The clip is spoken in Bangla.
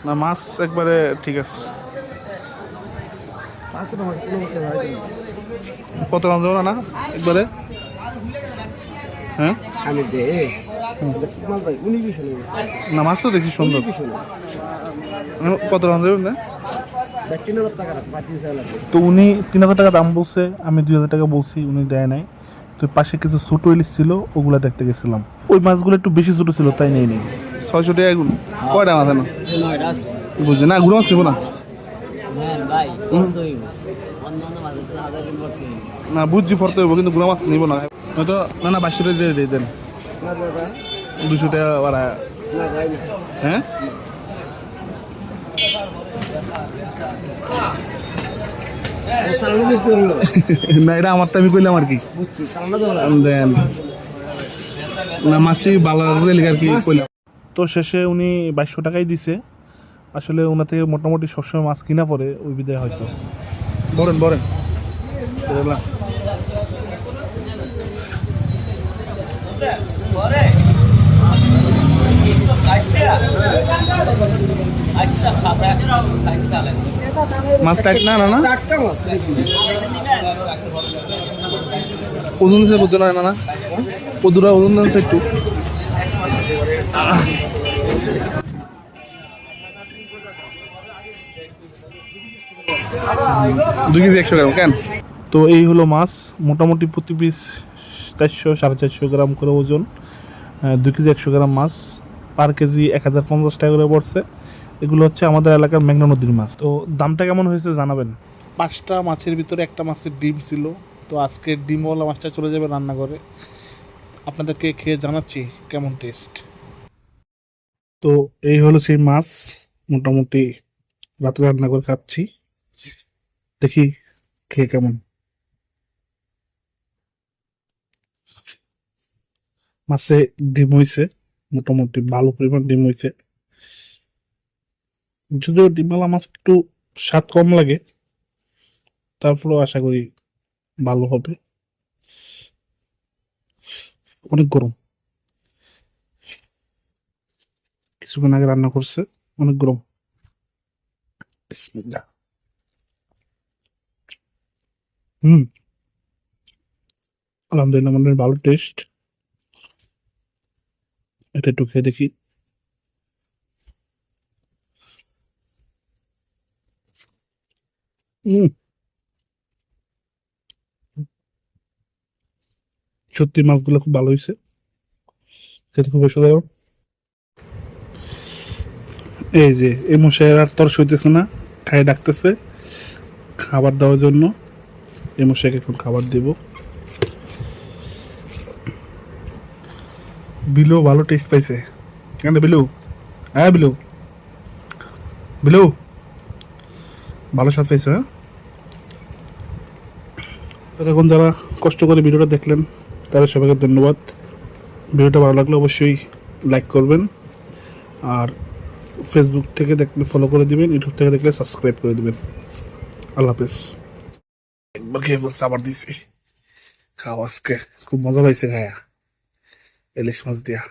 না মাছ একবারে ঠিক আছে। কত দাম দেবো না একবারে? হ্যাঁ না মাছ তো দেখছি সুন্দর। কত দাম দেবেন না? তো উনি 3,000 টাকা দাম বলছে, আমি 2,000 টাকা বলছি, উনি দেয় নাই। তো পাশে কিছু ছোটো ইলিশ ছিল, ওগুলা দেখতে গেছিলাম। ওই মাছগুলো একটু বেশি ছোটো ছিল, তাই নেই নেই 600 টাকা এগুলো। কয়টা মাছ না বুঝলি না, গুলো মাছ নেবো না। না বুঝছি ফরতে হইব, কিন্তু গুলো মাছ নিব না হয়তো। না না 500 টাকা দিয়ে দেন, 200 টাকা বাড়া। হ্যাঁ না এটা আমার তো আমি কইলাম আর কি দেন না, মাছটি ভালো লেগে আর কি কইলাম। তো শেষে উনি 2200 টাকাই দিছে। আসলে ওনার থেকে মোটামুটি সবসময় মাছ কিনা পড়ে, ওই বিদায় হয়তো। বলেন বলেন মাছ টাইট না না না ওজন দিচ্ছে বুঝতে না না পদুরা ওজন দিচ্ছে একটু। 2 কেজি 100 গ্রাম কেন? তো এই হলো মাছ, মোটামুটি প্রতি পিস 400-450 গ্রাম করে ওজন। 2 কেজি 100 গ্রাম মাছ, পার কেজি 1050 টাকা করে পড়ছে। এগুলো হচ্ছে আমাদের এলাকার মেঘনা নদীর মাছ। তো দামটা কেমন হয়েছে জানাবেন। 5টা মাছের ভিতরে একটা মাছের ডিম ছিল। তো আজকে ডিমওয়ালা মাছটা চলে যাবে রান্নাঘরে, আপনাদেরকে খেয়ে জানাচ্ছি কেমন টেস্ট। তো এই হলো সেই মাছ, মোটামুটি রাতে রান্না করে খাচ্ছি, দেখি খেয়ে কেমন। মাছে ডিম হয়েছে, মোটামুটি ভালো পরিমাণ ডিম হয়েছে। যদিও ডিমওয়ালা মাছ একটু স্বাদ কম লাগে, তারপরেও আশা করি ভালো হবে। অনেক গরম, কিছুক্ষণ আগে রান্না করছে, অনেক গরম। বিসমিল্লাহ। হুম, আলহামদুলিল্লাহ, মানে ভালো টেস্ট। এটা একটু খেয়ে দেখি। হুম, সত্যি মাছগুলো খুব ভালো হয়েছে, খেতে খুব অসাধারণ। এই যে এই মশাইয়ের আর তর সইতেছে না, খাই ডাকতেছে খাবার দেওয়ার জন্য। এই মশাইকে এখন খাবার দেব। বিলু ভালো টেস্ট পাইছে কেন? বিলু, হ্যাঁ বিলু, বিলু ভালো স্বাদ পাইছে। হ্যাঁ, এখন যারা কষ্ট করে ভিডিওটা দেখলেন তাদের সবাইকে ধন্যবাদ। ভিডিওটা ভালো লাগলে অবশ্যই লাইক করবেন, আর ফেসবুক থেকে দেখলে ফলো করে দিবেন, ইউটিউব থেকে দেখলে সাবস্ক্রাইব করে দিবেন। আল্লাহ হাফেজ। একবার খেয়ে বলছে আবার দিছি খাওয়া, আজকে খুব মজা পাইছে খায়া ইলিশ মাছ দিয়া।